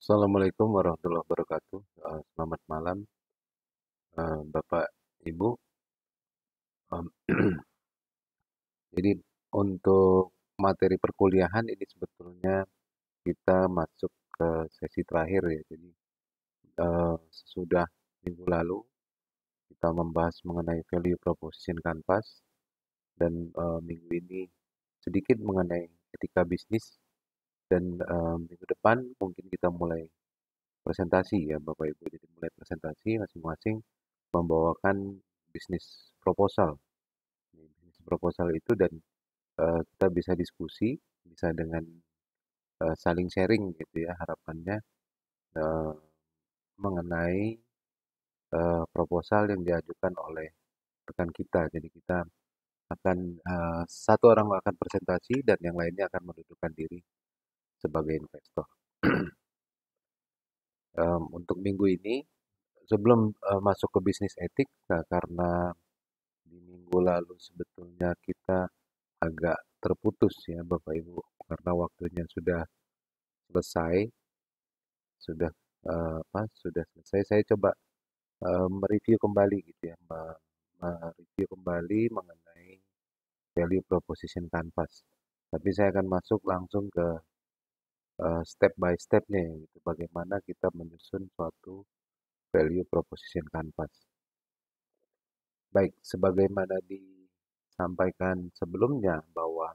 Assalamualaikum warahmatullahi wabarakatuh. Selamat malam, Bapak, Ibu. Em, jadi untuk materi perkuliahan ini sebetulnya kita masuk ke sesi terakhir ya. Jadi sesudah minggu lalu kita membahas mengenai value proposition canvas dan minggu ini sedikit mengenai etika bisnis dan minggu depan mungkin kita mulai presentasi ya Bapak Ibu. Jadi mulai presentasi masing-masing membawakan bisnis proposal. Bisnis proposal itu dan kita bisa diskusi, bisa dengan saling sharing gitu ya harapannya eh, mengenai proposal yang diajukan oleh rekan kita. Jadi kita akan satu orang akan presentasi dan yang lainnya akan mendudukkan diri sebagai investor. Untuk minggu ini sebelum masuk ke bisnis etik, karena di minggu lalu sebetulnya kita agak terputus ya Bapak Ibu karena waktunya sudah selesai, sudah sudah selesai. Saya coba mereview kembali gitu ya, mereview kembali mengenai value proposition canvas. Tapi saya akan masuk langsung ke step by stepnya gitu, bagaimana kita menyusun suatu value proposition canvas. Baik, sebagaimana disampaikan sebelumnya bahwa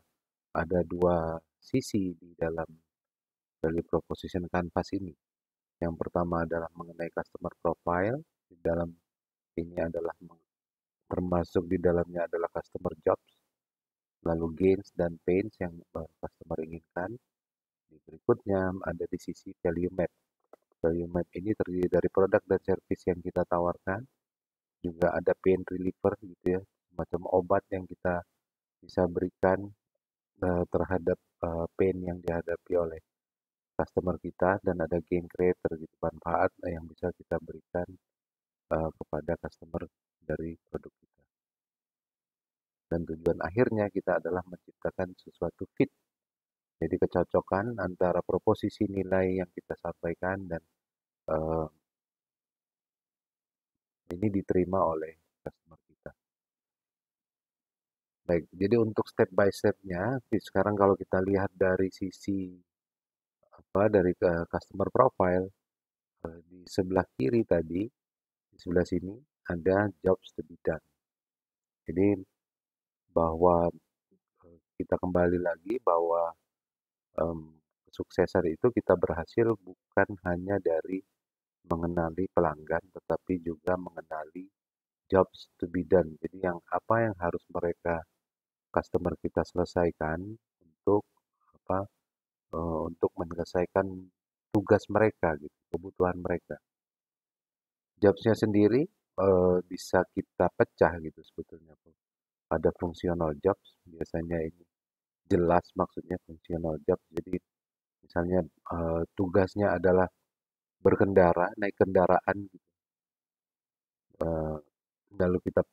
ada dua sisi di dalam value proposition canvas ini. Yang pertama adalah mengenai customer profile, di dalam ini adalah termasuk di dalamnya adalah customer jobs, lalu gains dan pains yang customer inginkan. Di berikutnya ada di sisi value map. Value map ini terdiri dari produk dan service yang kita tawarkan, juga ada pain reliever gitu ya, semacam obat yang kita bisa berikan terhadap pain yang dihadapi oleh customer kita, dan ada gain creator gitu, manfaat yang bisa kita berikan kepada customer dari produk kita. Dan tujuan akhirnya kita adalah menciptakan sesuatu fit. Jadi kecocokan antara proposisi nilai yang kita sampaikan dan uh, ini diterima oleh customer kita. Baik, jadi untuk step by step-nya, sekarang kalau kita lihat dari sisi dari customer profile, di sebelah kiri tadi, di sebelah sini ada jobs to be done. Jadi bahwa kita kembali lagi bahwa kesuksesan itu kita berhasil bukan hanya dari mengenali pelanggan, tetapi juga mengenali jobs to be done. Jadi yang apa yang harus mereka customer kita selesaikan untuk apa untuk menyelesaikan tugas mereka gitu, kebutuhan mereka. Jobsnya sendiri bisa kita pecah gitu sebetulnya. Ada fungsional jobs, biasanya ini jelas maksudnya fungsional jobs. Jadi misalnya tugasnya adalah berkendara, naik kendaraan gitu. Eh, Lalu kita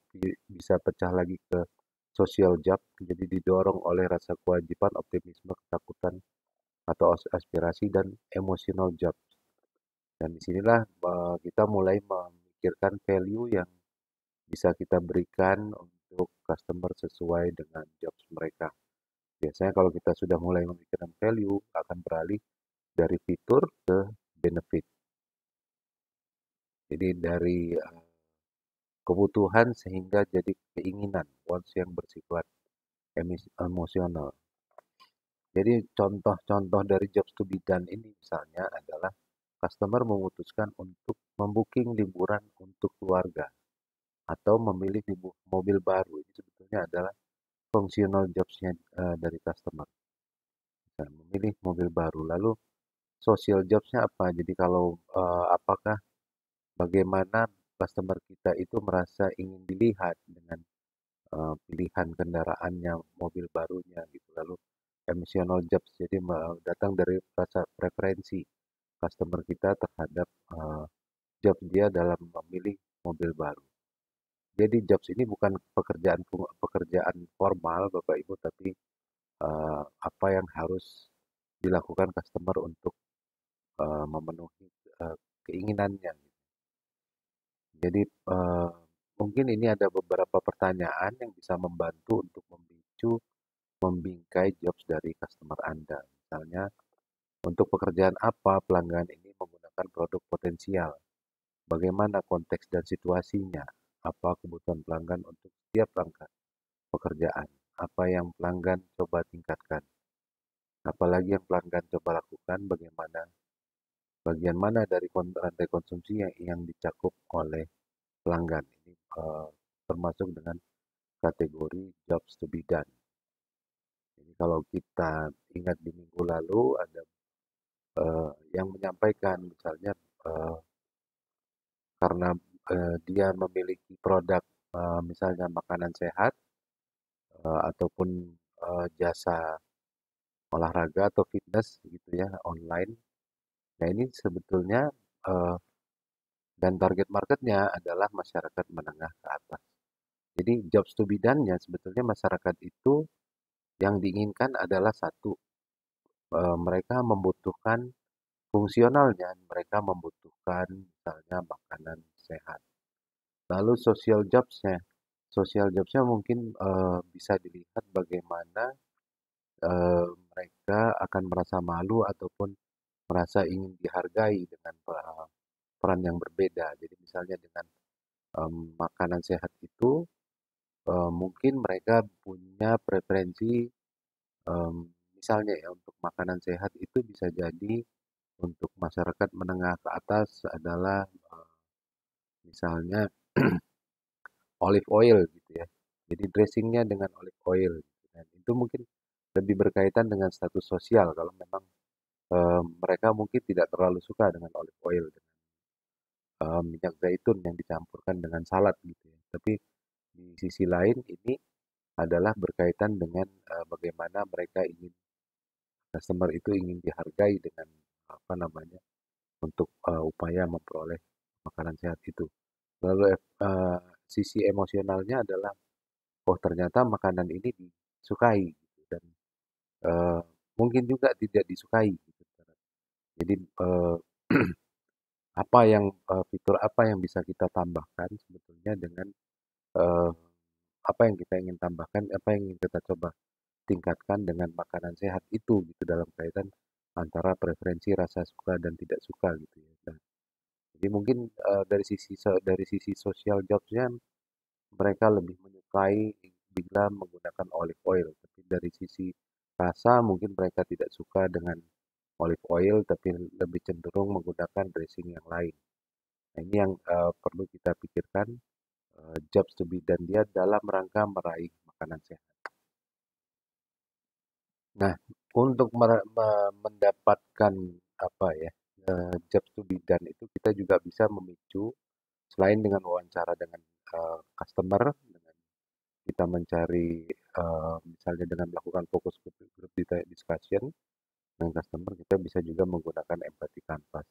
bisa pecah lagi ke social job, jadi didorong oleh rasa kewajiban, optimisme, ketakutan, atau aspirasi, dan emotional job. Dan disinilah kita mulai memikirkan value yang bisa kita berikan untuk customer sesuai dengan jobs mereka. Biasanya kalau kita sudah mulai memikirkan value, akan beralih dari fitur ke benefit. Jadi dari kebutuhan sehingga jadi keinginan, wants yang bersifat emosional. Jadi contoh-contoh dari jobs to be done ini misalnya adalah customer memutuskan untuk membooking liburan untuk keluarga atau memilih mobil baru. Ini sebetulnya adalah functional jobs-nya dari customer. Nah, memilih mobil baru. Lalu social jobs-nya apa? Jadi kalau apakah bagaimana customer kita itu merasa ingin dilihat dengan pilihan kendaraannya, mobil barunya gitu. Lalu emotional jobs, jadi datang dari rasa preferensi customer kita terhadap job dia dalam memilih mobil baru. Jadi jobs ini bukan pekerjaan formal Bapak Ibu, tapi apa yang harus dilakukan customer untuk memenuhi keinginannya. Jadi mungkin ini ada beberapa pertanyaan yang bisa membantu untuk membingkai jobs dari customer Anda. Misalnya, untuk pekerjaan apa pelanggan ini menggunakan produk potensial? Bagaimana konteks dan situasinya? Apa kebutuhan pelanggan untuk setiap langkah pekerjaan? Apa yang pelanggan coba tingkatkan? Apalagi yang pelanggan coba lakukan? Bagaimana bagian mana dari rantai konsumsi yang dicakup oleh pelanggan? Ini termasuk dengan kategori jobs to be done. Jadi kalau kita ingat di minggu lalu ada yang menyampaikan misalnya eh, karena dia memiliki produk misalnya makanan sehat ataupun jasa olahraga atau fitness gitu ya online. Nah ini sebetulnya eh, dan target marketnya adalah masyarakat menengah ke atas. Jadi jobs to be done-nya sebetulnya masyarakat itu yang diinginkan adalah satu, mereka membutuhkan fungsionalnya, mereka membutuhkan misalnya makanan sehat. Lalu social jobs-nya mungkin bisa dilihat bagaimana mereka akan merasa malu ataupun merasa ingin dihargai dengan peran yang berbeda. Jadi misalnya dengan makanan sehat itu mungkin mereka punya preferensi em, misalnya ya untuk makanan sehat itu bisa jadi untuk masyarakat menengah ke atas adalah misalnya olive oil gitu ya. Jadi dressingnya dengan olive oil. Gitu. Dan itu mungkin lebih berkaitan dengan status sosial kalau memang mereka mungkin tidak terlalu suka dengan olive oil, dengan minyak zaitun yang dicampurkan dengan salad gitu ya. Tapi di sisi lain ini adalah berkaitan dengan bagaimana mereka ingin customer itu ingin dihargai dengan apa namanya untuk upaya memperoleh makanan sehat itu. Lalu sisi emosionalnya adalah oh ternyata makanan ini disukai gitu, dan eh, mungkin juga tidak disukai gitu. Jadi apa yang fitur apa yang bisa kita tambahkan sebetulnya dengan eh, apa yang kita ingin tambahkan, apa yang ingin kita coba tingkatkan dengan makanan sehat itu gitu dalam kaitan antara preferensi rasa suka dan tidak suka gitu ya. Nah, jadi mungkin dari sisi social jobs-nya mereka lebih menyukai bila menggunakan olive oil, tapi dari sisi rasa mungkin mereka tidak suka dengan olive oil, tapi lebih cenderung menggunakan dressing yang lain. Nah, ini yang perlu kita pikirkan jobs to be done dia dalam rangka meraih makanan sehat. Nah, untuk mendapatkan apa ya jobs to be done itu kita juga bisa memicu selain dengan wawancara dengan customer, dengan kita mencari misalnya dengan melakukan fokus group discussion dengan customer, kita bisa juga menggunakan empathy canvas.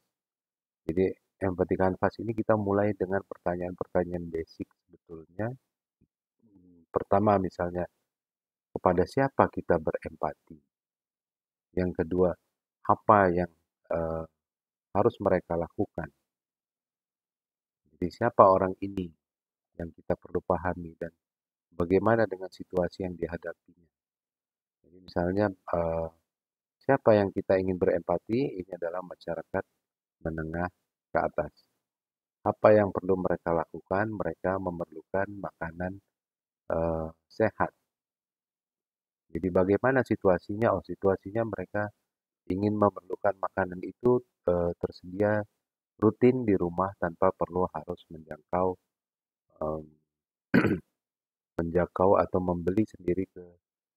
Jadi empathy canvas ini kita mulai dengan pertanyaan-pertanyaan basic sebetulnya. Pertama misalnya, kepada siapa kita berempati? Yang kedua, apa yang eh, harus mereka lakukan? Jadi siapa orang ini yang kita perlu pahami dan bagaimana dengan situasi yang dihadapinya? Jadi misalnya siapa yang kita ingin berempati? Ini adalah masyarakat menengah ke atas. Apa yang perlu mereka lakukan? Mereka memerlukan makanan sehat. Jadi bagaimana situasinya? Oh, situasinya mereka ingin memerlukan makanan itu tersedia rutin di rumah tanpa perlu harus em, menjangkau atau membeli sendiri ke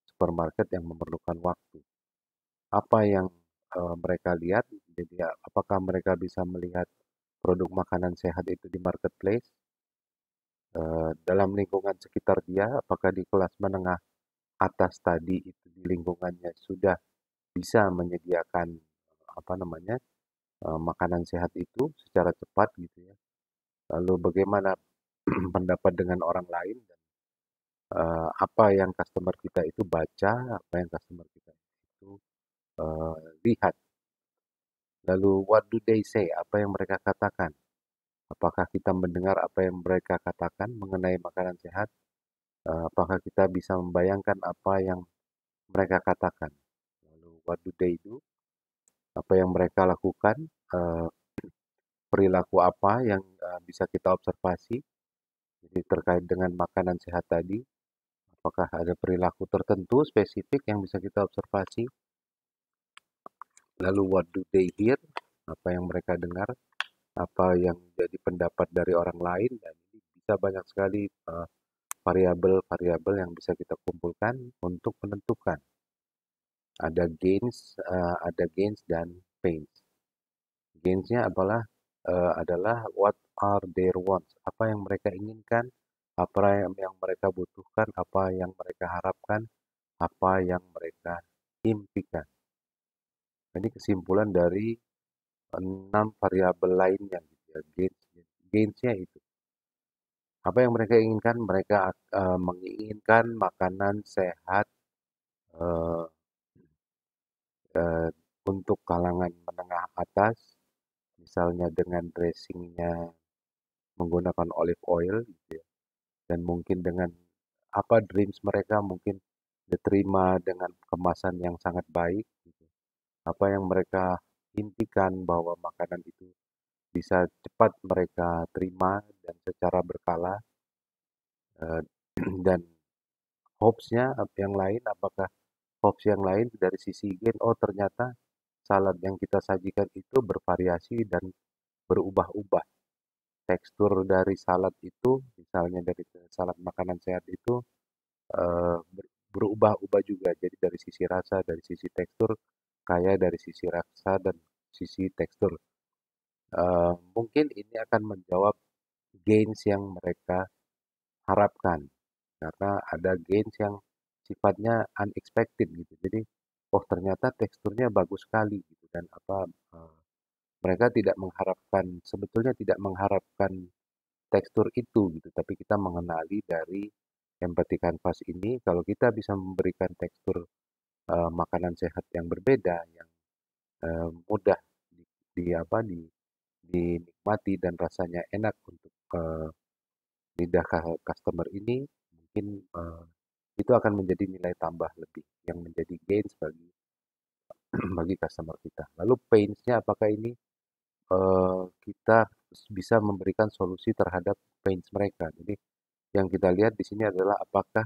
supermarket yang memerlukan waktu. Apa yang mereka lihat? Jadi apakah mereka bisa melihat produk makanan sehat itu di marketplace dalam lingkungan sekitar dia? Apakah di kelas menengah atas tadi itu di lingkungannya sudah bisa menyediakan apa namanya makanan sehat itu secara cepat gitu ya. Lalu bagaimana pendapat dengan orang lain dan apa yang customer kita itu baca, apa yang customer kita itu lihat. Lalu what do they say? Apa yang mereka katakan? Apakah kita mendengar apa yang mereka katakan mengenai makanan sehat? Apakah kita bisa membayangkan apa yang mereka katakan? Lalu what do they do? Apa yang mereka lakukan? Eh, Perilaku apa yang bisa kita observasi? Jadi terkait dengan makanan sehat tadi, apakah ada perilaku tertentu spesifik yang bisa kita observasi? Lalu what do they hear? Apa yang mereka dengar? Apa yang jadi pendapat dari orang lain? Dan ini bisa banyak sekali variabel-variabel yang bisa kita kumpulkan untuk menentukan ada gains dan pains. Gainsnya adalah what are their wants, apa yang mereka inginkan, apa yang mereka butuhkan, apa yang mereka harapkan, apa yang mereka impikan. Ini kesimpulan dari 6 variabel lainnya gitu ya, gainsnya itu. Apa yang mereka inginkan? Mereka menginginkan makanan sehat eh, eh, untuk kalangan menengah atas, misalnya dengan dressingnya menggunakan olive oil, gitu ya. Dan mungkin dengan apa dreams mereka mungkin diterima dengan kemasan yang sangat baik. Gitu. Apa yang mereka impikan bahwa makanan itu bisa cepat mereka terima dan secara berkala. eh, dan hopes-nya yang lain, apakah hopes yang lain dari sisi gain, oh ternyata salad yang kita sajikan itu bervariasi dan berubah-ubah. Tekstur dari salad itu, misalnya dari salad makanan sehat itu berubah-ubah juga. Jadi dari sisi rasa, dari sisi tekstur, kaya dari sisi rasa dan sisi tekstur. Mungkin ini akan menjawab gains yang mereka harapkan. Karena ada gains yang sifatnya unexpected gitu. Jadi, oh ternyata teksturnya bagus sekali gitu dan mereka tidak mengharapkan sebetulnya tidak mengharapkan tekstur itu gitu, tapi kita mengenali dari empathy canvas ini kalau kita bisa memberikan tekstur makanan sehat yang berbeda yang mudah di, di apa di dinikmati dan rasanya enak untuk lidah customer ini mungkin itu akan menjadi nilai tambah lebih yang menjadi gains bagi bagi customer kita. Lalu pains-nya apakah ini kita bisa memberikan solusi terhadap pains mereka. Jadi yang kita lihat di sini adalah apakah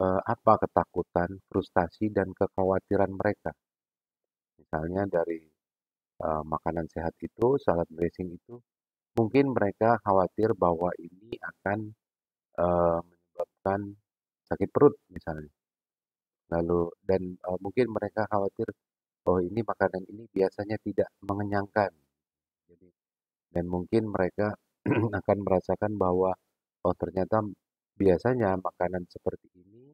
apa ketakutan, frustasi dan kekhawatiran mereka. Misalnya dari makanan sehat itu, salad dressing itu, mungkin mereka khawatir bahwa ini akan menyebabkan sakit perut misalnya. Lalu dan mungkin mereka khawatir, oh ini makanan ini biasanya tidak mengenyangkan. Jadi dan mungkin mereka akan merasakan bahwa oh ternyata biasanya makanan seperti ini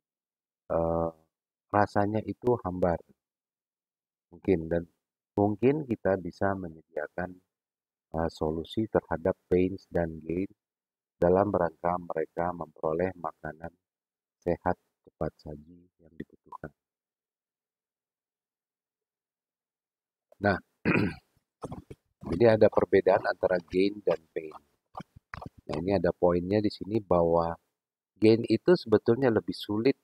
eh, rasanya itu hambar mungkin dan mungkin kita bisa menyediakan solusi terhadap pains dan gain dalam rangka mereka memperoleh makanan sehat cepat saji yang dibutuhkan. Nah, jadi ada perbedaan antara gain dan pain. Nah, ini ada poinnya di sini bahwa gain itu sebetulnya lebih sulit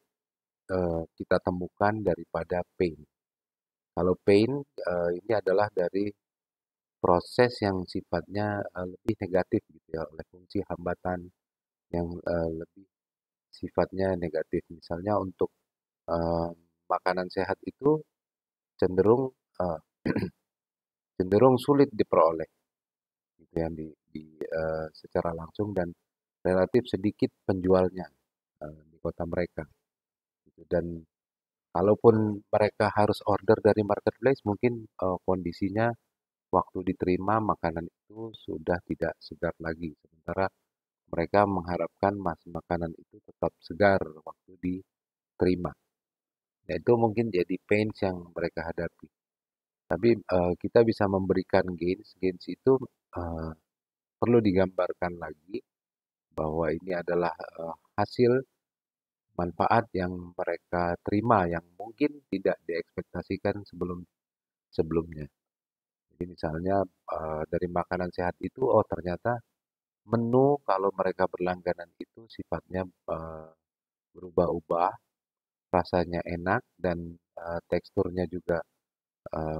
kita temukan daripada pain. Kalau pain ini adalah dari proses yang sifatnya lebih negatif gitu ya, oleh fungsi hambatan yang lebih sifatnya negatif. Misalnya untuk eh, makanan sehat itu cenderung eh, cenderung sulit diperoleh gitu ya secara langsung dan relatif sedikit penjualnya di kota mereka. Gitu. Dan kalaupun mereka harus order dari marketplace, mungkin kondisinya waktu diterima makanan itu sudah tidak segar lagi. Sementara mereka mengharapkan makanan itu tetap segar waktu diterima. Nah, itu mungkin jadi pains yang mereka hadapi. Tapi kita bisa memberikan gains. Gains itu eh, perlu digambarkan lagi bahwa ini adalah hasil manfaat yang mereka terima yang mungkin tidak diekspektasikan sebelumnya. Jadi misalnya, dari makanan sehat itu, oh ternyata menu kalau mereka berlangganan itu sifatnya, berubah-ubah, rasanya enak dan, teksturnya juga, eee,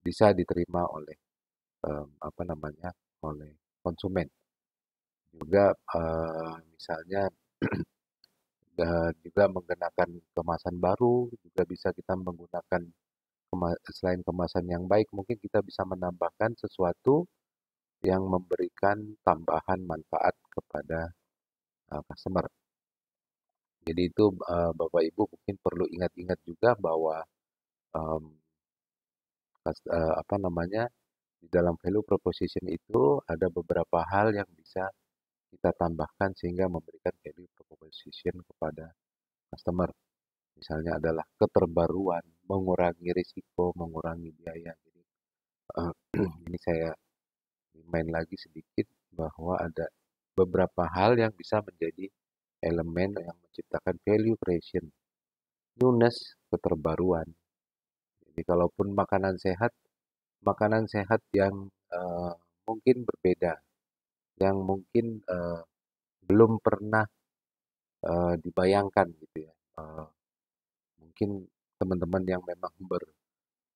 bisa diterima oleh, apa namanya, oleh konsumen. Juga, misalnya juga menggunakan kemasan baru, juga bisa kita menggunakan selain kemasan yang baik, mungkin kita bisa menambahkan sesuatu yang memberikan tambahan manfaat kepada, customer. Jadi itu, Bapak Ibu mungkin perlu ingat-ingat juga bahwa, mmm, apa namanya, di dalam value proposition itu ada beberapa hal yang bisa kita tambahkan sehingga memberikan value proposition kepada customer. Misalnya adalah keterbaruan, mengurangi risiko, mengurangi biaya. Jadi, eee, ini saya remind lagi sedikit bahwa ada beberapa hal yang bisa menjadi elemen yang menciptakan value creation. Newness, keterbaruan. Jadi kalaupun makanan sehat yang, mungkin berbeda, yang mungkin, belum pernah, dibayangkan gitu ya, mungkin teman-teman yang memang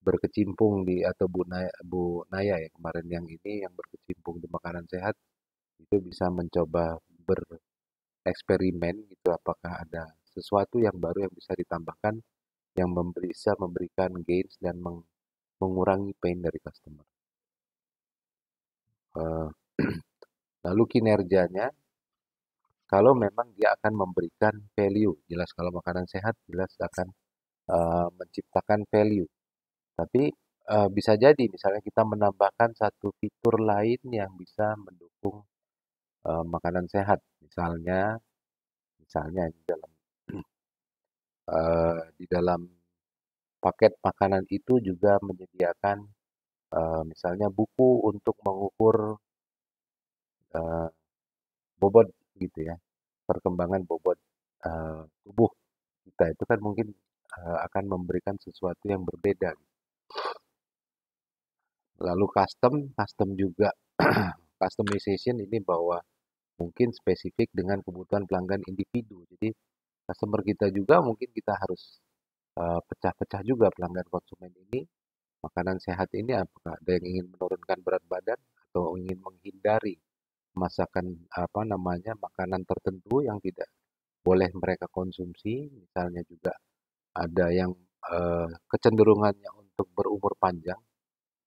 berkecimpung di atau Bu Naya ya kemarin yang ini yang berkecimpung di makanan sehat, itu bisa mencoba bereksperimen gitu apakah ada sesuatu yang baru yang bisa ditambahkan yang bisa memberikan gains dan mengurangi pain dari customer. Eee, lalu kinerjanya, kalau memang dia akan memberikan value, jelas kalau makanan sehat jelas akan, menciptakan value. Tapi, bisa jadi misalnya kita menambahkan satu fitur lain yang bisa mendukung, makanan sehat. Misalnya misalnya di dalam paket makanan itu juga menyediakan, misalnya buku untuk mengukur, eee, bobot gitu ya, perkembangan bobot, tubuh kita itu kan mungkin, akan memberikan sesuatu yang berbeda. Lalu custom juga customization ini bahwa mungkin spesifik dengan kebutuhan pelanggan individu. Jadi customer kita juga mungkin kita harus, pecah-pecah juga pelanggan konsumen ini, makanan sehat ini apakah ada yang ingin menurunkan berat badan atau ingin menghindari masakan, apa namanya, makanan tertentu yang tidak boleh mereka konsumsi, misalnya juga ada yang, kecenderungannya untuk berumur panjang.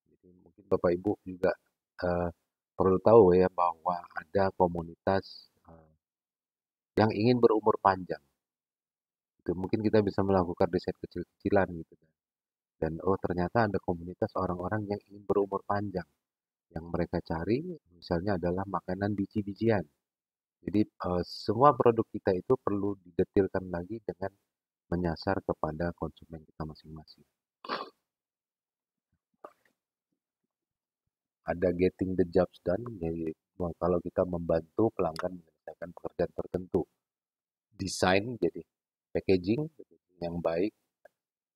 Jadi mungkin Bapak Ibu juga, eee, perlu tahu ya bahwa ada komunitas, yang ingin berumur panjang, gitu. Mungkin kita bisa melakukan riset kecil-kecilan gitu kan. Dan, oh ternyata ada komunitas orang-orang yang ingin berumur panjang. Yang mereka cari misalnya adalah makanan biji-bijian. Jadi, semua produk kita itu perlu didetilkan lagi dengan menyasar kepada konsumen kita masing-masing. Ada getting the jobs done, jadi kalau kita membantu pelanggan menyelesaikan pekerjaan tertentu. Desain, jadi packaging yang baik,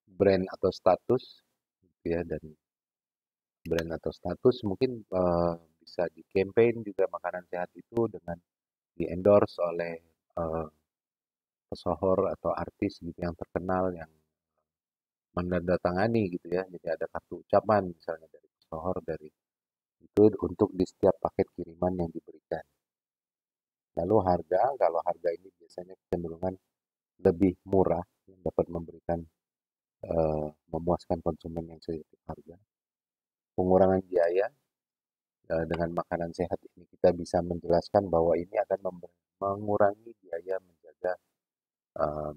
brand atau status, gitu ya, dan brand atau status mungkin bisa di campaign juga makanan sehat itu dengan di endorse oleh pesohor atau artis gitu yang terkenal yang menandatangani gitu ya. Jadi ada kartu ucapan misalnya dari pesohor dari itu untuk di setiap paket kiriman yang diberikan. Lalu harga, kalau harga ini biasanya kecenderungan lebih murah yang dapat memberikan memuaskan konsumen yang sesuai harga. Pengurangan biaya dengan makanan sehat ini kita bisa menjelaskan bahwa ini akan mengurangi biaya menjaga eh,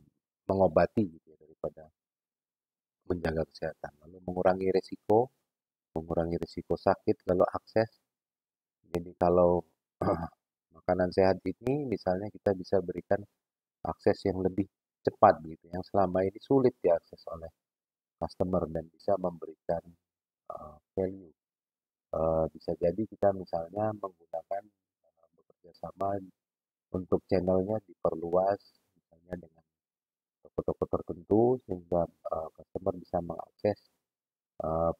mengobati gitu ya, daripada menjaga kesehatan. Lalu mengurangi risiko sakit, lalu akses. Jadi kalau makanan sehat ini misalnya kita bisa berikan akses yang lebih cepat gitu, yang selama ini sulit diakses oleh customer dan bisa memberikan value. Bisa jadi kita misalnya menggunakan bekerja sama untuk channelnya diperluas misalnya dengan toko-toko tertentu sehingga customer bisa mengakses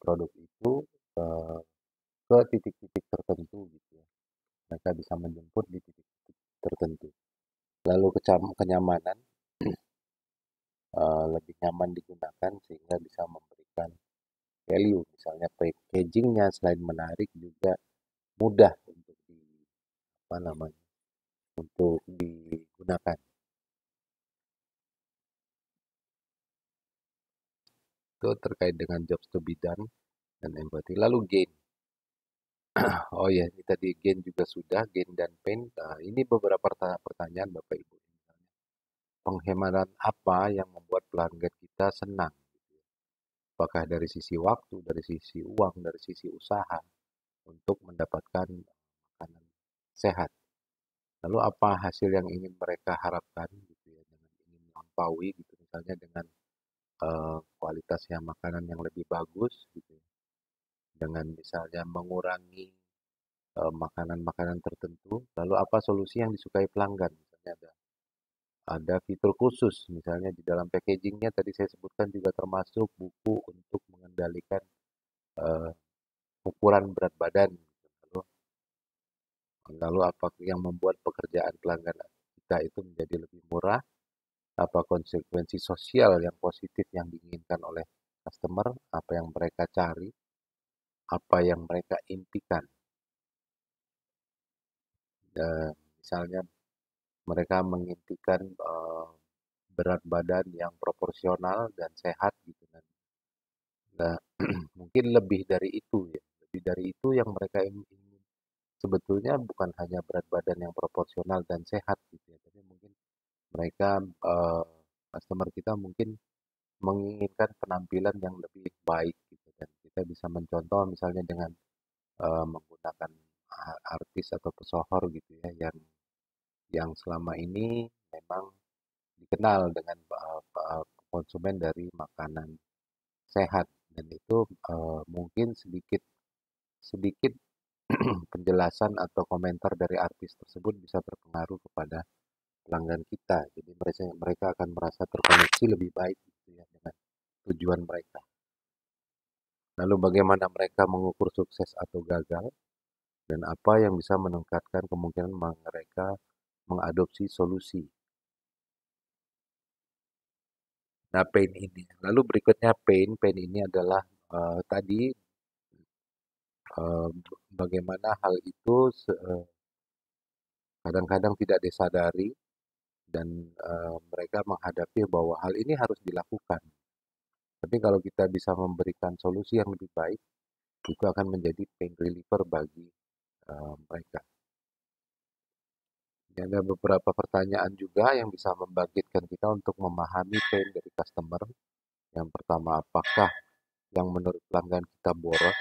produk itu titik-titik tertentu gitu ya. Mereka bisa menjemput di titik-titik tertentu. Lalu kenyamanan lebih nyaman digunakan sehingga bisa memberikan value. Misalnya packagingnya selain menarik juga mudah untuk apa namanya untuk digunakan. Itu terkait dengan jobs to be done dan empathy. Lalu gain. Oh ya, ini tadi gain juga sudah, gain dan pain. Nah, ini beberapa pertanyaan Bapak Ibu. Penghematan apa yang membuat pelanggan kita senang? Apakah dari sisi waktu, dari sisi uang, dari sisi usaha untuk mendapatkan makanan sehat. Lalu apa hasil yang ingin mereka harapkan gitu ya, dengan ingin melampaui gitu misalnya dengan kualitasnya makanan yang lebih bagus gitu ya. Dengan misalnya mengurangi makanan-makanan tertentu, lalu apa solusi yang disukai pelanggan? Misalnya ada fitur khusus, misalnya di dalam packagingnya tadi saya sebutkan juga termasuk buku untuk mengendalikan eh, ukuran berat badan. Lalu, lalu apa yang membuat pekerjaan pelanggan kita itu menjadi lebih murah? Apa konsekuensi sosial yang positif yang diinginkan oleh customer? Apa yang mereka cari? Apa yang mereka impikan? Misalnya mereka mengimpikan berat badan yang proporsional dan sehat gitu kan. Nah, mungkin lebih dari itu ya. Lebih dari itu yang mereka ingin sebetulnya bukan hanya berat badan yang proporsional dan sehat gitu ya, tapi mungkin mereka customer kita mungkin menginginkan penampilan yang lebih baik gitu kan. Kita bisa mencontoh misalnya dengan menggunakan artis atau pesohor gitu ya yang selama ini memang dikenal dengan konsumen dari makanan sehat dan itu mungkin sedikit sedikit penjelasan atau komentar dari artis tersebut bisa berpengaruh kepada pelanggan kita. Jadi mereka akan merasa terkoneksi lebih baik gitu ya dengan tujuan mereka. Lalu bagaimana mereka mengukur sukses atau gagal dan apa yang bisa meningkatkan kemungkinan mereka mengadopsi solusi. Nah, pain ini. Lalu berikutnya pain ini adalah tadi eh, bagaimana hal itu kadang-kadang tidak disadari dan mereka menghadapi bahwa hal ini harus dilakukan. Tapi kalau kita bisa memberikan solusi yang lebih baik, itu akan menjadi pain reliever bagi mereka. Ada beberapa pertanyaan juga yang bisa membangkitkan kita untuk memahami pain dari customer. Yang pertama, apakah yang menurut pelanggan kita boros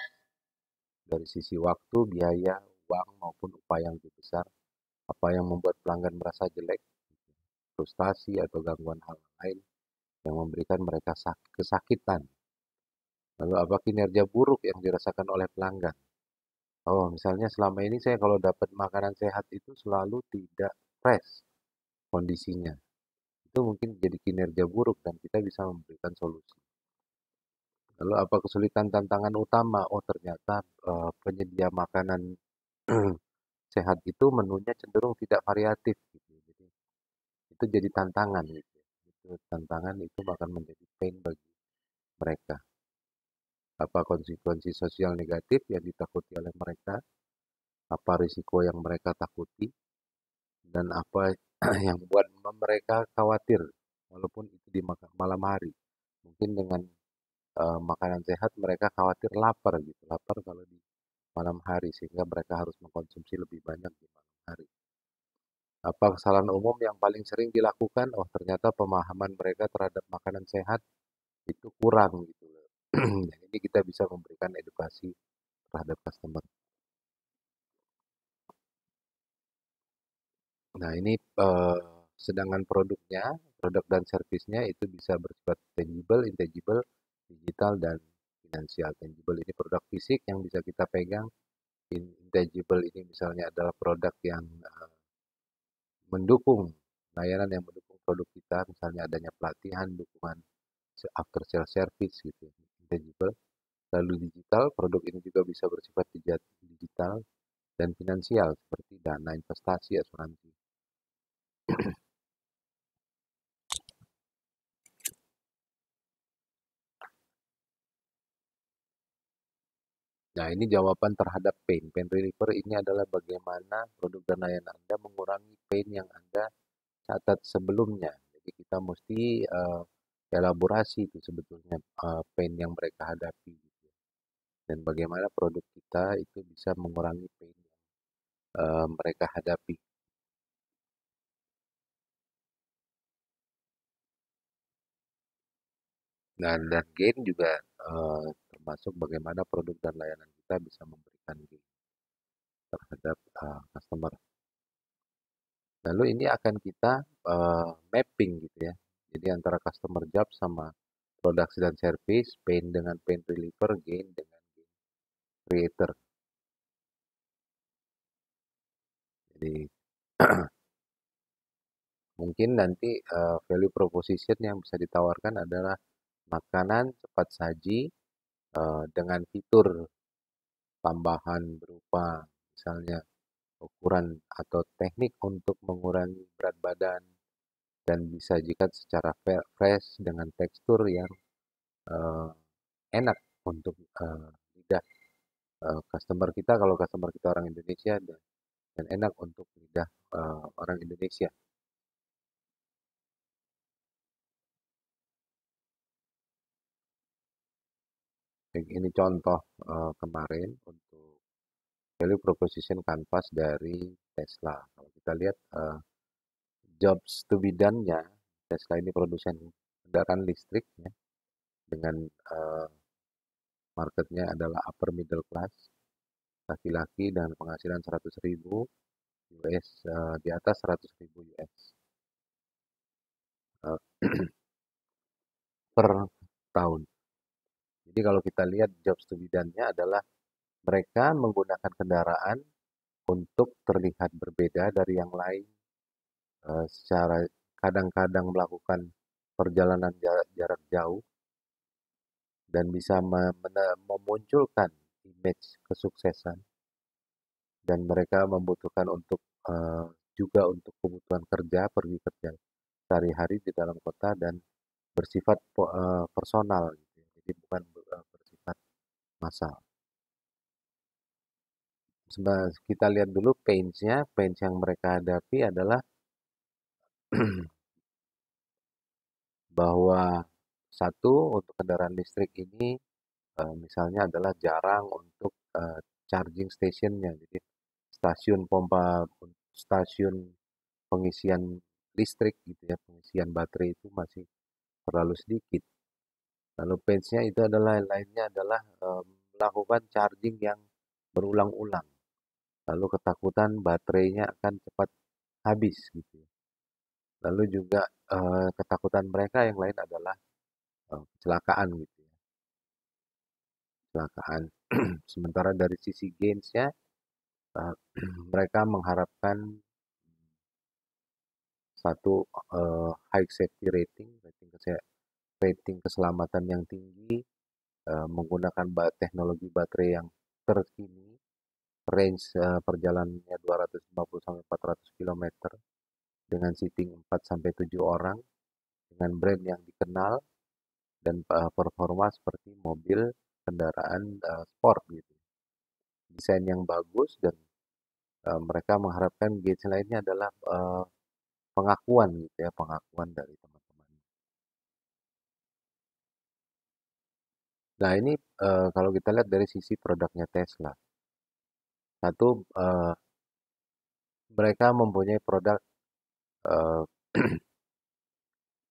dari sisi waktu, biaya, uang, maupun upaya yang lebih besar? Apa yang membuat pelanggan merasa jelek, frustasi, atau gangguan hal lain yang memberikan mereka kesakitan? Lalu apa kinerja buruk yang dirasakan oleh pelanggan? Oh, misalnya selama ini saya kalau dapat makanan sehat itu selalu tidak fresh kondisinya. Itu mungkin jadi kinerja buruk dan kita bisa memberikan solusi. Lalu apa kesulitan tantangan utama? Oh, ternyata penyedia makanan sehat itu menunya cenderung tidak variatif gitu. Jadi itu jadi tantangan gitu. Itu tantangan itu akan menjadi pain bagi mereka. Apa konsekuensi sosial negatif yang ditakuti oleh mereka? Apa risiko yang mereka takuti? Dan apa yang buat mereka khawatir walaupun itu di malam hari. Mungkin dengan makanan sehat mereka khawatir lapar gitu, lapar kalau di malam hari sehingga mereka harus mengkonsumsi lebih banyak di malam hari. Apa kesalahan umum yang paling sering dilakukan? Oh, ternyata pemahaman mereka terhadap makanan sehat itu kurang gitu loh. Dan ini kita bisa memberikan edukasi terhadap customer. Nah, ini sedangkan produknya, produk dan servisnya itu bisa bersifat tangible, intangible, digital, dan finansial. Tangible ini produk fisik yang bisa kita pegang. Intangible ini misalnya adalah produk yang mendukung, layanan yang mendukung produk kita, misalnya adanya pelatihan, dukungan after sales service gitu, intangible. Lalu digital, produk ini juga bisa bersifat digital, dan finansial seperti dana investasi, asuransi. Nah, ini jawaban terhadap pain. Pain reliever ini adalah bagaimana produk dan layanan Anda mengurangi pain yang Anda catat sebelumnya. Jadi kita mesti elaborasi itu sebetulnya pain yang mereka hadapi, gitu. Dan bagaimana produk kita itu bisa mengurangi pain yang mereka hadapi. Nah, dan gain juga termasuk bagaimana produk dan layanan kita bisa memberikan gain terhadap customer. Lalu ini akan kita mapping gitu ya. Jadi antara customer job sama produksi dan service, pain dengan pain reliever, gain dengan gain creator. Jadi mungkin nanti value proposition yang bisa ditawarkan adalah makanan cepat saji dengan fitur tambahan berupa misalnya ukuran atau teknik untuk mengurangi berat badan dan disajikan secara fresh dengan tekstur yang eh, enak untuk lidah customer kita, kalau customer kita orang Indonesia, dan enak untuk lidah orang Indonesia. Ini contoh kemarin untuk value proposition canvas dari Tesla. Kalau kita lihat jobs to be done-nya, Tesla ini produsen kendaraan listrik ya, dengan marketnya adalah upper middle class, laki-laki dan penghasilan 100.000 US, di atas 100.000 US eh, per tahun. Jadi kalau kita lihat jobs to be done-nya adalah mereka menggunakan kendaraan untuk terlihat berbeda dari yang lain, secara kadang-kadang melakukan perjalanan jarak jauh dan bisa memunculkan image kesuksesan, dan mereka membutuhkan untuk juga untuk kebutuhan kerja, pergi kerja sehari-hari di dalam kota dan bersifat personal gitu ya. Jadi bukan bersifat massal. Kita lihat dulu pains-nya. Pains yang mereka hadapi adalah bahwa satu, untuk kendaraan listrik ini misalnya adalah jarang untuk charging stationnya. Jadi stasiun pompa, stasiun pengisian listrik gitu ya, pengisian baterai itu masih terlalu sedikit. Lalu pains-nya itu adalah lainnya adalah melakukan charging yang berulang-ulang. Lalu ketakutan baterainya akan cepat habis gitu ya. Lalu juga ketakutan mereka yang lain adalah kecelakaan gitu ya, kecelakaan. Sementara dari sisi gains-nya, mereka mengharapkan satu high safety rating, rating keselamatan yang tinggi, menggunakan teknologi baterai yang terkini, range perjalanannya 250 sampai 400 km dengan seating 4 sampai 7 orang, dengan brand yang dikenal dan performa seperti mobil kendaraan sport gitu. Desain yang bagus, dan mereka mengharapkan gauge lainnya adalah pengakuan gitu ya, pengakuan dari teman-teman. Nah, ini kalau kita lihat dari sisi produknya Tesla. Satu, mereka mempunyai produk eh,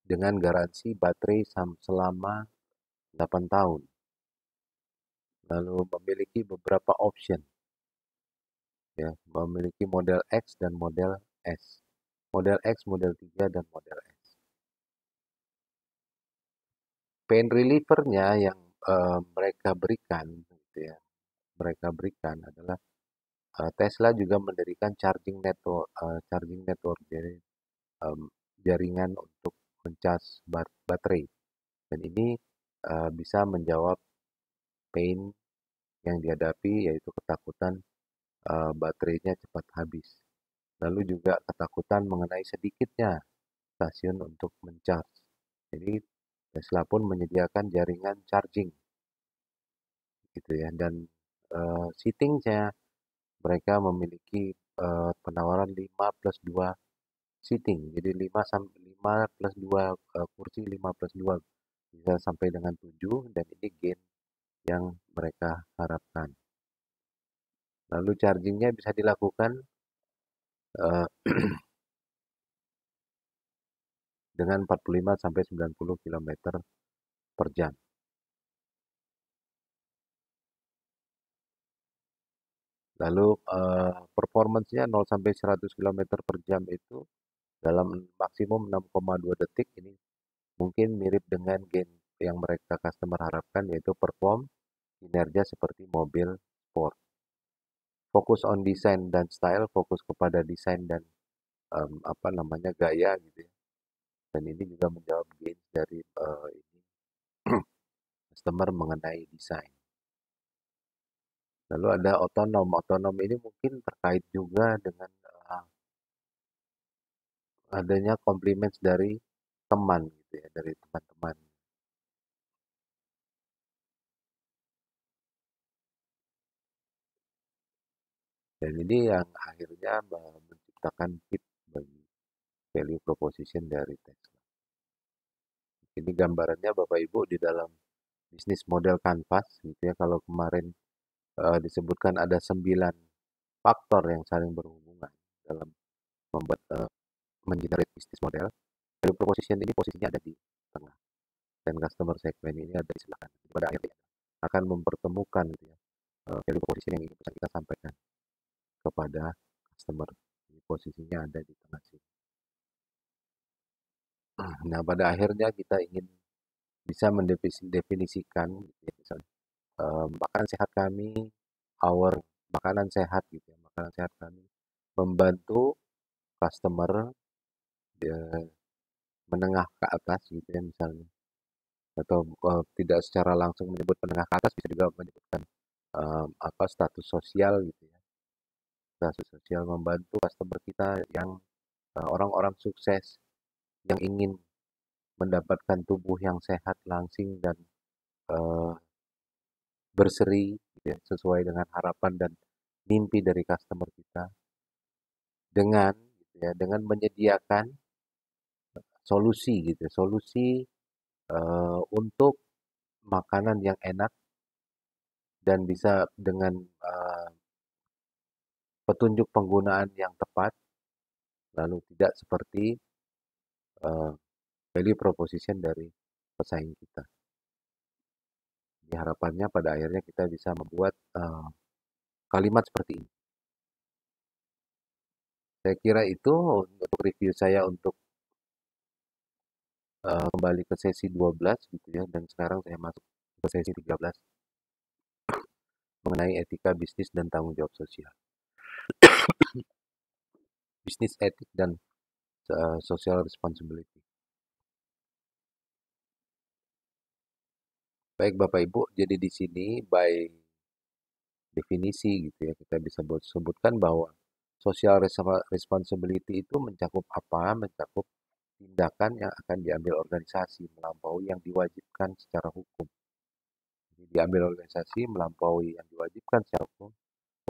dengan garansi baterai selama 8 tahun. Lalu memiliki beberapa option ya, memiliki model X dan model S. Model X, model 3 dan model S. Pain reliever-nya yang mereka berikan gitu ya. Mereka berikan adalah Tesla juga mendirikan charging network, jadi jaringan untuk mencas baterai. Dan ini bisa menjawab pain yang dihadapi, yaitu ketakutan baterainya cepat habis. Lalu juga ketakutan mengenai sedikitnya stasiun untuk mencharge. Jadi Tesla pun menyediakan jaringan charging gitu ya, dan seatingnya mereka memiliki penawaran 5 plus 2 seating. Jadi 5 plus 2 kursi, 5 plus 2 bisa sampai dengan 7, dan ini gain yang mereka harapkan. Lalu chargingnya bisa dilakukan eh, dengan 45 sampai 90 km per jam. Lalu performance-nya 0 sampai 100 km per jam itu dalam maksimum 6,2 detik. Ini mungkin mirip dengan gain yang mereka customer harapkan, yaitu perform kinerja seperti mobil sport. Fokus on design dan style, fokus kepada desain dan apa namanya, gaya gitu ya. Dan ini juga menjawab gains dari ini customer mengenai desain. Lalu ada otonom. Otonom ini mungkin terkait juga dengan adanya compliments dari teman gitu ya, dari teman-teman. Dan ini yang akhirnya menciptakan fit bagi value proposition dari Tesla. Ini gambarannya Bapak Ibu di dalam bisnis model Canvas gitu ya. Kalau kemarin disebutkan ada 9 faktor yang saling berhubungan dalam membuat mengenerate bisnis model. Value proposition ini posisinya ada di tengah, dan customer segment ini ada di sebelah kanan. Pada akhirnya akan mempertemukan gitu ya, value proposition yang ingin kita sampaikan kepada customer. Jadi posisinya ada di tengah sini. Nah, pada akhirnya kita ingin bisa mendefinisikan gitu ya, misalnya makanan sehat kami, our makanan sehat gitu ya, makanan sehat kami membantu customer eh, menengah ke atas gitu ya misalnya, atau tidak secara langsung menyebut menengah ke atas, bisa juga menyebutkan apa, status sosial gitu ya, status sosial membantu customer kita yang orang-orang sukses yang ingin mendapatkan tubuh yang sehat, langsing, dan eh, berseri gitu ya, sesuai dengan harapan dan mimpi dari customer kita, dengan gitu ya, dengan menyediakan solusi gitu, solusi untuk makanan yang enak dan bisa dengan petunjuk penggunaan yang tepat, lalu tidak seperti uh, value proposition dari pesaing kita. Jadi harapannya pada akhirnya kita bisa membuat kalimat seperti ini. Saya kira itu untuk review saya untuk kembali ke sesi 12 gitu ya, dan sekarang saya masuk ke sesi 13 mengenai etika bisnis dan tanggung jawab sosial. Bisnis etik dan social responsibility. Baik Bapak Ibu, jadi di sini by definisi gitu ya, kita bisa sebutkan bahwa social responsibility itu mencakup apa? Mencakup tindakan yang akan diambil organisasi melampaui yang diwajibkan secara hukum. Jadi diambil organisasi melampaui yang diwajibkan secara hukum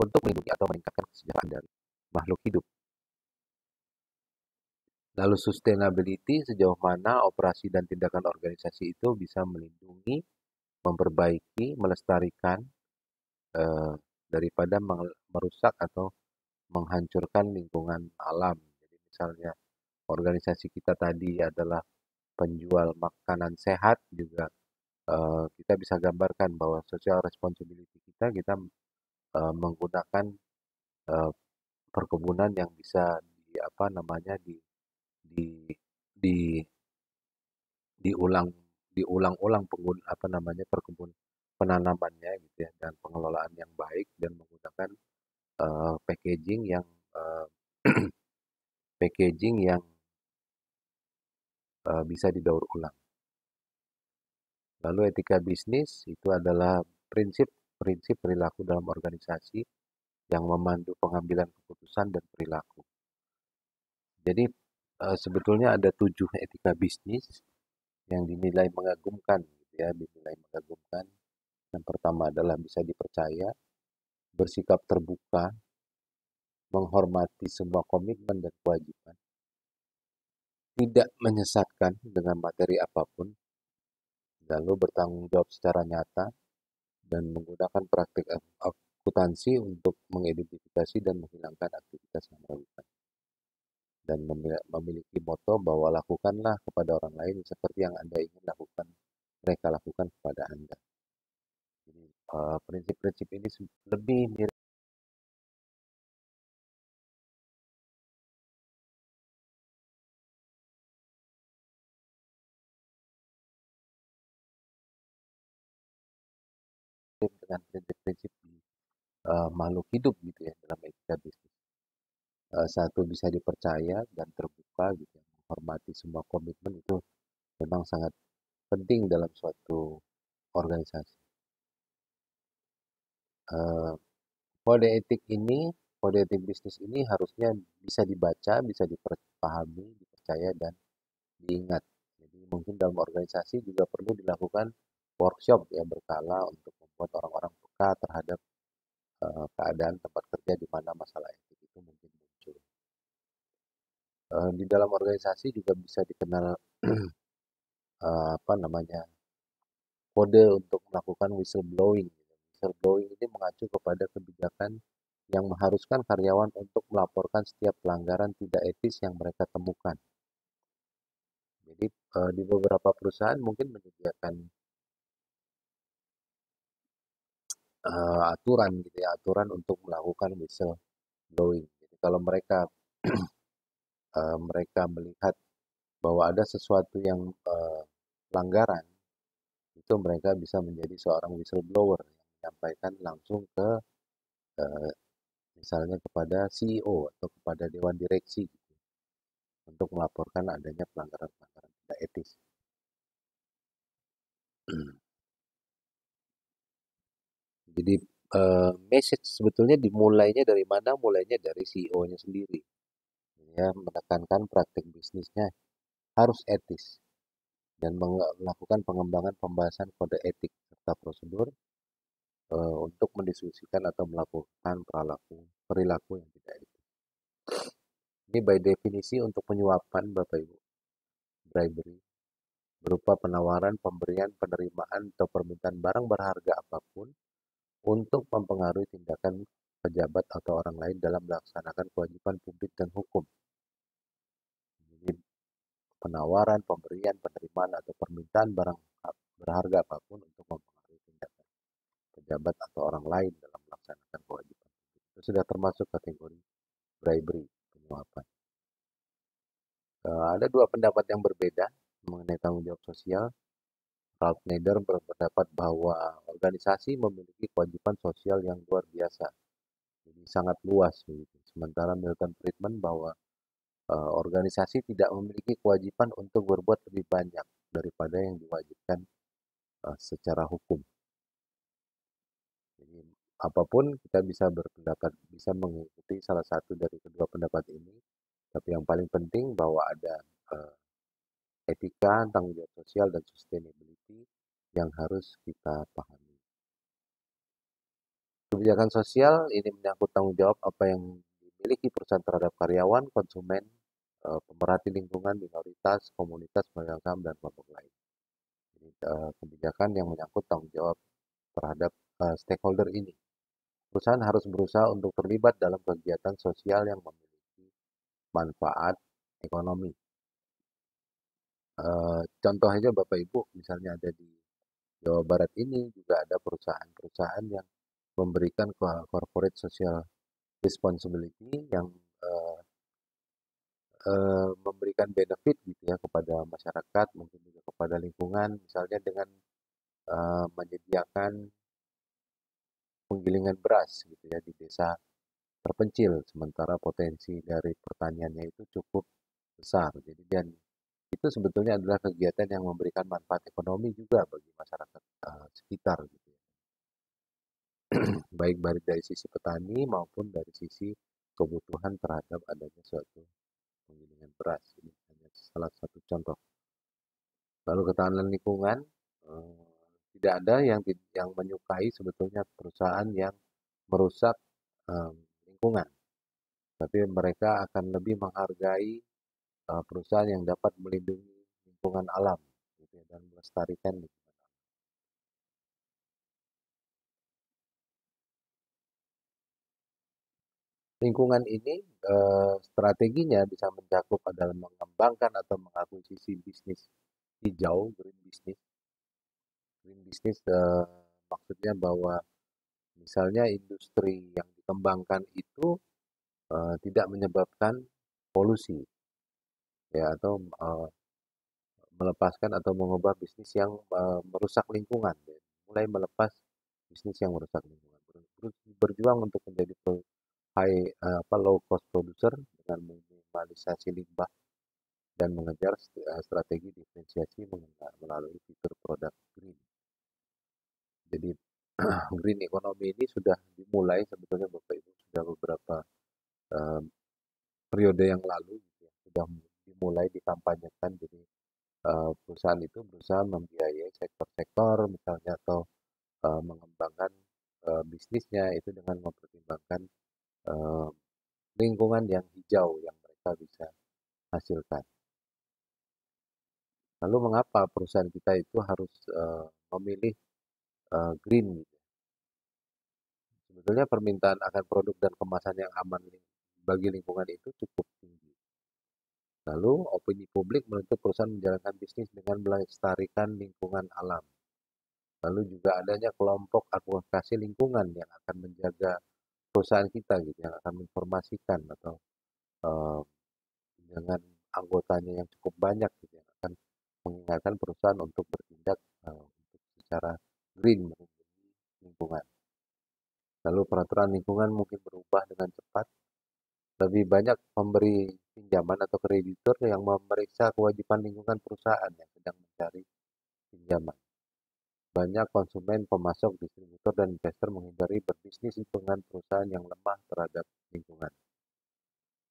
untuk melindungi atau meningkatkan kesejahteraan dari makhluk hidup. Lalu sustainability, sejauh mana operasi dan tindakan organisasi itu bisa melindungi, memperbaiki, melestarikan daripada merusak atau menghancurkan lingkungan alam. Jadi misalnya organisasi kita tadi adalah penjual makanan sehat, juga kita bisa gambarkan bahwa social responsibility kita menggunakan eh, perkebunan yang bisa di apa namanya di di diulang diulang-ulang apa namanya, penanamannya gitu ya, dan pengelolaan yang baik, dan menggunakan packaging yang uh, packaging yang bisa didaur ulang. Lalu etika bisnis itu adalah prinsip-prinsip perilaku dalam organisasi yang memandu pengambilan keputusan dan perilaku. Jadi sebetulnya ada 7 etika bisnis yang dinilai mengagumkan, gitu ya, dinilai mengagumkan. Yang pertama adalah bisa dipercaya, bersikap terbuka, menghormati semua komitmen dan kewajiban, tidak menyesatkan dengan materi apapun, lalu bertanggung jawab secara nyata, dan menggunakan praktik akuntansi untuk mengidentifikasi dan menghilangkan aktivitas yang meragukan. Dan memiliki moto bahwa lakukanlah kepada orang lain seperti yang Anda ingin lakukan, mereka lakukan kepada Anda. Jadi prinsip-prinsip ini lebih mirip dengan prinsip-prinsip di makhluk hidup gitu ya dalam etika bisnis. Satu bisa dipercaya dan terbuka gitu ya, menghormati semua komitmen itu memang sangat penting dalam suatu organisasi. Eh, kode etik bisnis ini harusnya bisa dibaca, bisa dipahami, dipercaya dan diingat. Jadi mungkin dalam organisasi juga perlu dilakukan workshop ya berkala untuk membuat orang-orang peka terhadap keadaan tempat kerja di mana masalah etik itu mungkin muncul. Di dalam organisasi juga bisa dikenal apa namanya kode untuk melakukan whistleblowing. Whistleblowing ini mengacu kepada kebijakan yang mengharuskan karyawan untuk melaporkan setiap pelanggaran tidak etis yang mereka temukan. Jadi di beberapa perusahaan mungkin menyediakan aturan gitu ya, aturan untuk melakukan whistleblowing. Jadi kalau mereka mereka melihat bahwa ada sesuatu yang pelanggaran, itu mereka bisa menjadi seorang whistleblower yang menyampaikan langsung ke eh, misalnya kepada CEO atau kepada dewan direksi gitu, untuk melaporkan adanya pelanggaran-pelanggaran tidak etis. Jadi message sebetulnya dimulainya dari mana? Mulainya dari CEO-nya sendiri. Ya, menekankan praktik bisnisnya harus etis dan melakukan pengembangan pembahasan kode etik serta prosedur untuk mendiskusikan atau melakukan perilaku yang tidak etis. Ini by definisi untuk penyuapan Bapak Ibu, bribery, berupa penawaran, pemberian, penerimaan, atau permintaan barang berharga apapun untuk mempengaruhi tindakan pejabat atau orang lain dalam melaksanakan kewajiban publik dan hukum. Jadi penawaran, pemberian, penerimaan, atau permintaan barang berharga apapun untuk mempengaruhi tindakan pejabat atau orang lain dalam melaksanakan kewajiban. Itu sudah termasuk kategori bribery, penyuapan. Ada dua pendapat yang berbeda mengenai tanggung jawab sosial. Ralph Nader berpendapat bahwa organisasi memiliki kewajiban sosial yang luar biasa, jadi sangat luas begitu. Sementara Milton Friedman bahwa organisasi tidak memiliki kewajiban untuk berbuat lebih banyak daripada yang diwajibkan secara hukum. Jadi apapun kita bisa berpendapat, bisa mengikuti salah satu dari kedua pendapat ini, tapi yang paling penting bahwa ada etika, tanggung jawab sosial, dan sustainability yang harus kita pahami. Kebijakan sosial ini menyangkut tanggung jawab apa yang dimiliki perusahaan terhadap karyawan, konsumen, pemerhati lingkungan, minoritas, komunitas, pemegang saham, dan kelompok lain. Jadi, kebijakan yang menyangkut tanggung jawab terhadap stakeholder ini. Perusahaan harus berusaha untuk terlibat dalam kegiatan sosial yang memiliki manfaat ekonomi. Contoh aja Bapak Ibu, misalnya ada di Jawa Barat ini juga ada perusahaan-perusahaan yang memberikan corporate social responsibility yang uh, memberikan benefit gitu ya kepada masyarakat, mungkin juga kepada lingkungan, misalnya dengan menyediakan penggilingan beras gitu ya di desa terpencil, sementara potensi dari pertaniannya itu cukup besar. Jadi dan itu sebetulnya adalah kegiatan yang memberikan manfaat ekonomi juga bagi masyarakat sekitar gitu ya. baik dari sisi petani maupun dari sisi kebutuhan terhadap adanya suatu penggilingan beras. Ini hanya salah satu contoh. Lalu ketahanan lingkungan, tidak ada yang menyukai sebetulnya perusahaan yang merusak lingkungan, tapi mereka akan lebih menghargai perusahaan yang dapat melindungi lingkungan alam gitu ya, dan melestarikan lingkungan. Lingkungan ini strateginya bisa mencakup adalah mengembangkan atau mengakuisisi bisnis hijau, green business. Green business maksudnya bahwa misalnya industri yang dikembangkan itu tidak menyebabkan polusi ya, atau melepaskan atau mengubah bisnis yang merusak lingkungan ya. Mulai melepas bisnis yang merusak lingkungan. Berjuang untuk menjadi low cost producer dengan minimalisasi limbah dan mengejar strategi diferensiasi melalui fitur produk green. Jadi green economy ini sudah dimulai sebetulnya Bapak Ibu, sudah beberapa uh, periode yang lalu gitu ya, sudah dimulai dikampanyekan. Jadi perusahaan itu berusaha membiayai sektor-sektor misalnya, atau mengembangkan bisnisnya itu dengan mempertimbangkan uh, lingkungan yang hijau yang mereka bisa hasilkan. Lalu mengapa perusahaan kita itu harus memilih green gitu? Sebetulnya permintaan akan produk dan kemasan yang aman bagi lingkungan itu cukup tinggi. Lalu opini publik menuntut perusahaan menjalankan bisnis dengan melestarikan lingkungan alam. Lalu juga adanya kelompok advokasi lingkungan yang akan menjaga perusahaan kita gitu, yang akan menginformasikan atau uh, dengan anggotanya yang cukup banyak gitu, yang akan mengingatkan perusahaan untuk bertindak untuk secara green melindungi lingkungan. Lalu peraturan lingkungan mungkin berubah dengan cepat. Lebih banyak pemberi pinjaman atau kreditur yang memeriksa kewajiban lingkungan perusahaan yang sedang mencari pinjaman. Banyak konsumen, pemasok, distributor, dan investor menghindari berbisnis dengan perusahaan yang lemah terhadap lingkungan.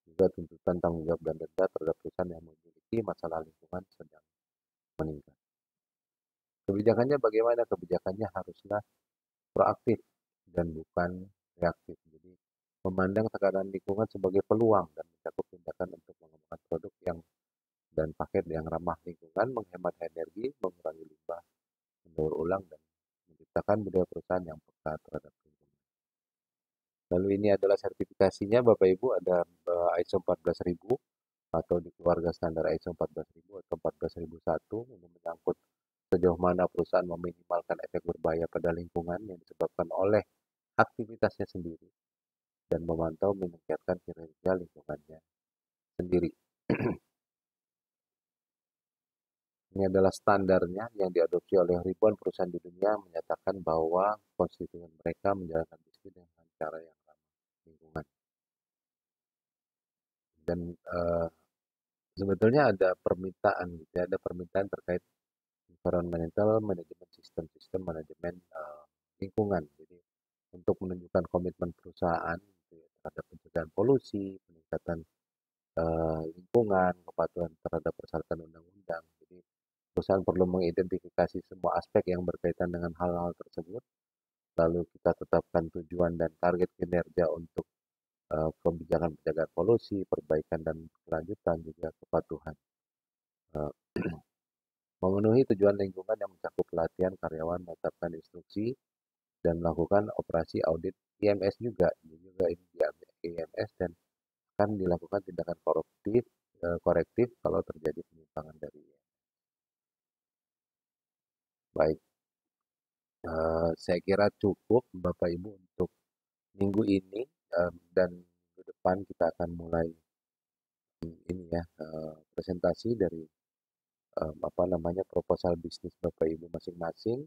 Juga tuntutan tanggung jawab dan denda terhadap perusahaan yang memiliki masalah lingkungan sedang meningkat. Kebijakannya bagaimana? Kebijakannya haruslah proaktif dan bukan reaktif. Jadi memandang tekanan lingkungan sebagai peluang dan mencakup tindakan untuk mengembangkan produk yang dan paket yang ramah lingkungan, menghemat energi, mengurangi limbah, mendaur ulang, dan menciptakan budaya perusahaan yang peka terhadap lingkungan. Lalu ini adalah sertifikasinya Bapak Ibu, ada ISO 14000 atau di keluarga standar ISO 14000 atau 14001. Ini menyangkut sejauh mana perusahaan meminimalkan efek berbahaya pada lingkungan yang disebabkan oleh aktivitasnya sendiri dan memantau meningkatkan kinerja lingkungannya sendiri. Ini adalah standarnya yang diadopsi oleh ribuan perusahaan di dunia, menyatakan bahwa konstituen mereka menjalankan bisnis dengan cara yang ramah lingkungan. Dan sebetulnya ada permintaan gitu ya, ada permintaan terkait environmental management sistem manajemen lingkungan. Jadi untuk menunjukkan komitmen perusahaan gitu ya, terhadap pencegahan polusi, peningkatan lingkungan, kepatuhan terhadap persyaratan undang-undang. Jadi perusahaan perlu mengidentifikasi semua aspek yang berkaitan dengan hal-hal tersebut. Lalu kita tetapkan tujuan dan target kinerja untuk kebijakan pencegahan polusi, perbaikan dan kelanjutan, juga kepatuhan. Uh, Memenuhi tujuan lingkungan yang mencakup pelatihan karyawan, menetapkan instruksi, dan melakukan operasi audit IMS juga. Ini juga ini di IMS, dan akan dilakukan tindakan korektif kalau terjadi penyimpangan dari IMS. Baik, saya kira cukup Bapak Ibu untuk minggu ini, dan minggu depan kita akan mulai ini ya, presentasi dari apa namanya proposal bisnis Bapak Ibu masing-masing.